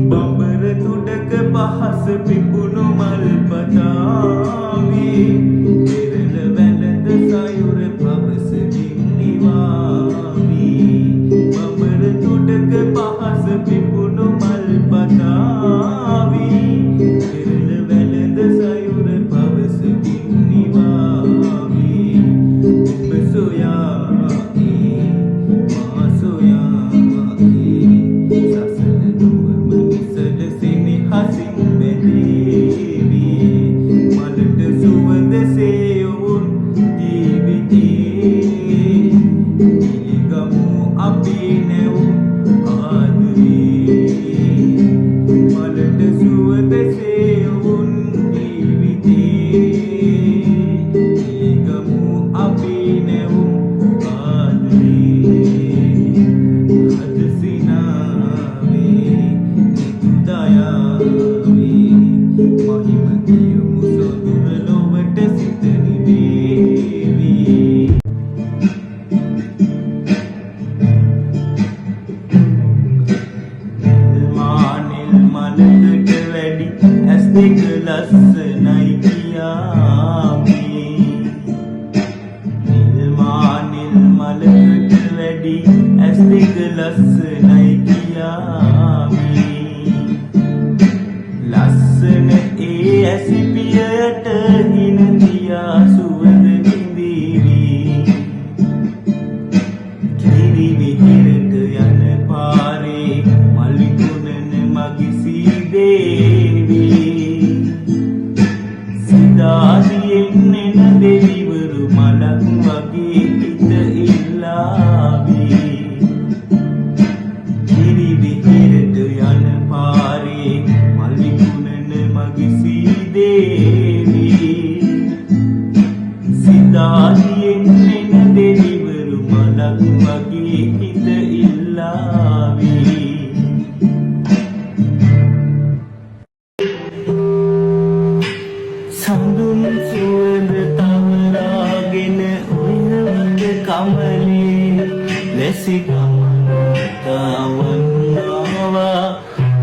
බඹර තුඩක පහස පිපුණු මල් පතාවේ පෙරළ වැළඳ සයුර පවසකින් නිවාවී බඹර තුඩක පහස පිපුණු මල් පතාවේ පෙරළ වැළඳ සයුර පවසකින් නිවාවී ඔබ සොයාගේ මා සොයාගේ සසල දුවම නිසල සෙනෙහසින් බැඳේවි මලට සුවඳ සේවුන් ජීවිතේ පිළිගමු අපි නැවුම් ආදරේ මලට සුවඳ සේවුන් ජීවිතේ පිළිගමු අපි නැවුම් ආදරේ හද සිනාවේ නිතු දයාවේ මහිම කියමු සොඳුර ලොවට සිත නිවේවි මානෙල් මලකට වැඩි ඇස් දෙක ලස්සනයි කියාවේ නිල්මානෙල් මලකට වැඩි ඇස් දෙක ලස්සනයි කියාවේ ලස්සන ඒ ඇසිපියට හින දියා සුවඳ විඳීවි කිරි විහිරට යන පාරේ මල්ලිකුණන මගිසී දේවි සිතාදියෙන් එන දෙවිවරු මලක් වගේ හිත ඉල්ලාවී කිරි විහිරට යන පාරේ මල්ලිකුණන මගිසී දේවි සිතාදියෙන් එන දෙවිවරු මලක් වගේ හිත ඉල්ලාවී සඳුන් සුවඳ තවරාගෙන ඔයවද කමලේ ලෙසි ගමන්තාවන්නවා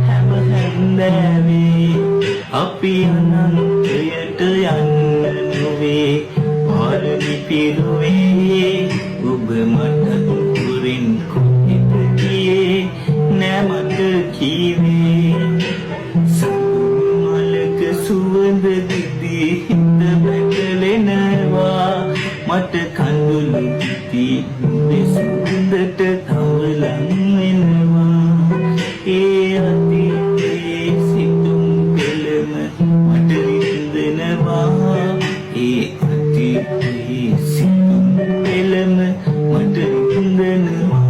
හැම හැන්දෑවේ අපි අනන්තයට යන්න නොවේ පාරමි පිරුවේ ඔබ මට උකුරින් කොහෙට ගියේ නෑ මට කීවේ මලක සුවඳ දිදී හිත පැටලෙනවා මට කඳුළු දිදී නුඹේ සුවඳට තවලන් වෙනවා ඒ අතීතයේ සිතුම් පෙළම මට විඳිනවා ඒ අතීතයේ සිතුම් පෙළම මට විඳිනවා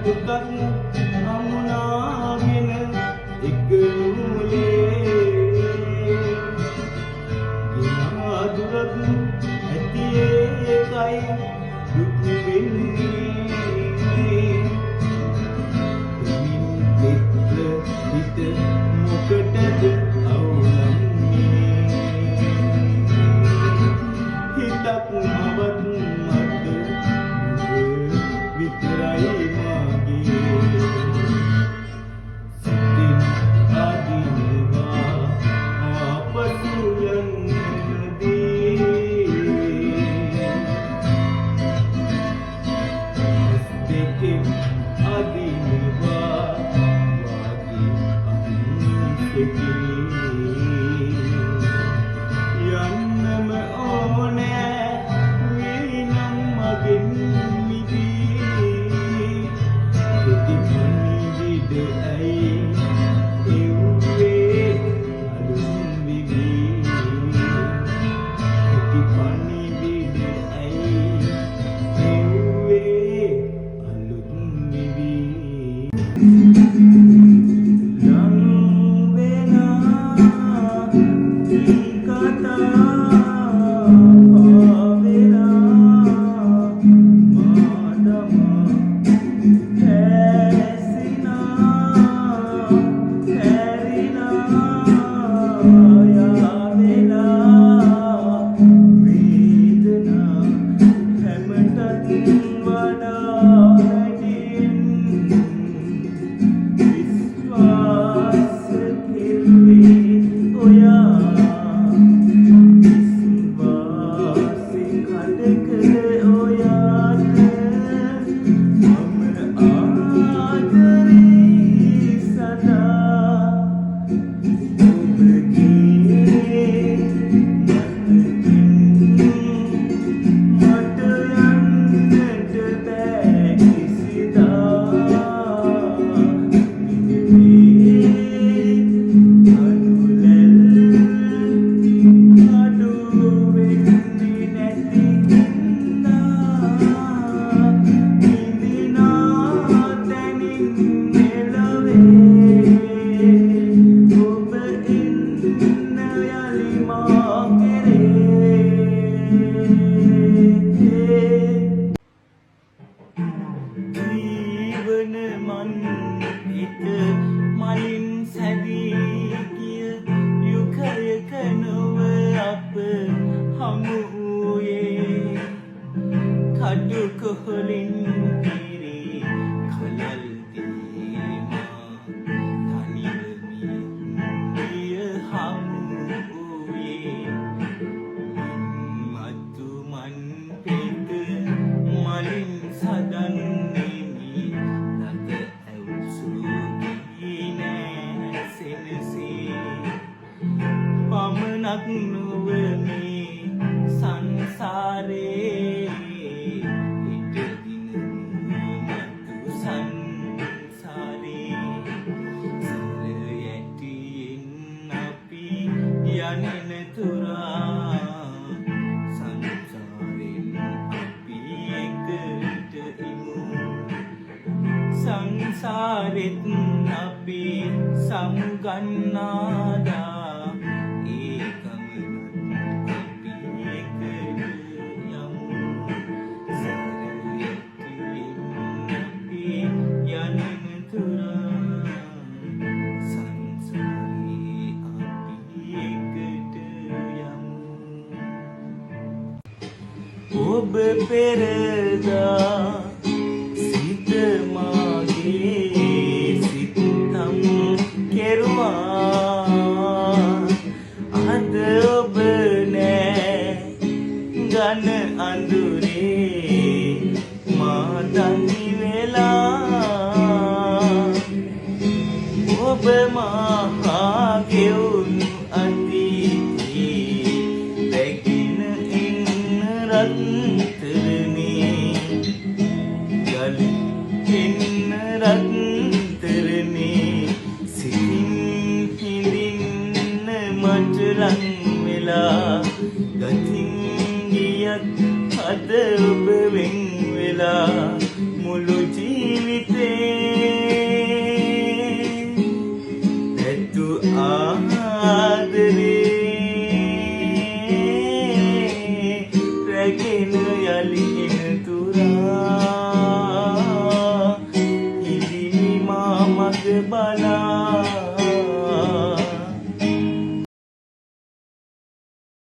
දුකක් හමුනාගෙන එක නූලේ කොහොලින් පිරි කලල් තේමා තනිව මිය හමු වූයේ මතු මන් පෙත මලින් සදන්නේමි රත ඇවුසුගී නෑ සෙනසේ පමණක් නොව මේ සංසාරේ හිට දින මතු සංසාරේ සර යැටියෙන් අපි යනෙන තුරා සංසාරෙන් අපි එකට ඉමු සංසාරෙත් අපි සමුගන්නාදා ඒ ගමනත් අපි එකට යමු සර යැටියෙන් අපි යනෙන තුරා සංසාරේ අපි එකට යමු ඔබ පෙරදා සිත මාගේ සිතම් කෙරුවා අද ඔබ නෑ ගන අඳුරේ මා තනි වෙලා ඔබ මහා ගෙවුණු අතීතේ රැගෙන ඉන්න රත්තරනේ යලි එන්න රත්තරනේ සිතින් හිඳින්න මට ලං වෙලා ගතින් ගියත් අද ඔබ වෙන් වෙලා මුළු ජීවිතේ